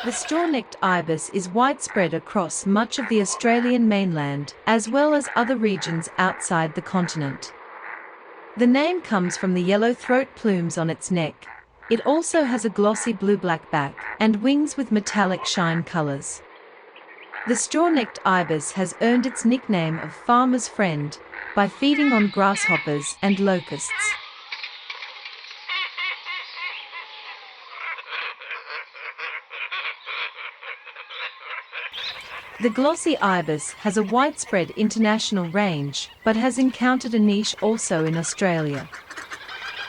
The straw-necked ibis is widespread across much of the Australian mainland, as well as other regions outside the continent. The name comes from the yellow throat plumes on its neck. It also has a glossy blue-black back and wings with metallic shine colors. The straw-necked ibis has earned its nickname of farmer's friend by feeding on grasshoppers and locusts. The glossy ibis has a widespread international range, but has encountered a niche also in Australia.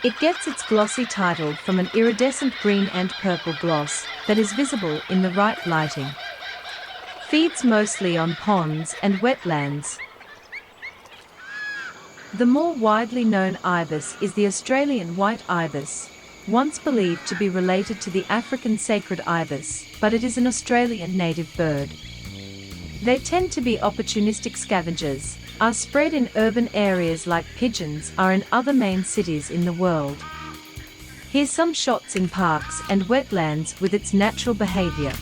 It gets its glossy title from an iridescent green and purple gloss that is visible in the right lighting. Feeds mostly on ponds and wetlands. The more widely known ibis is the Australian white ibis, once believed to be related to the African Sacred Ibis, but it is an Australian native bird. They tend to be opportunistic scavengers, are spread in urban areas like pigeons are in other main cities in the world. Here's some shots in parks and wetlands with its natural behavior.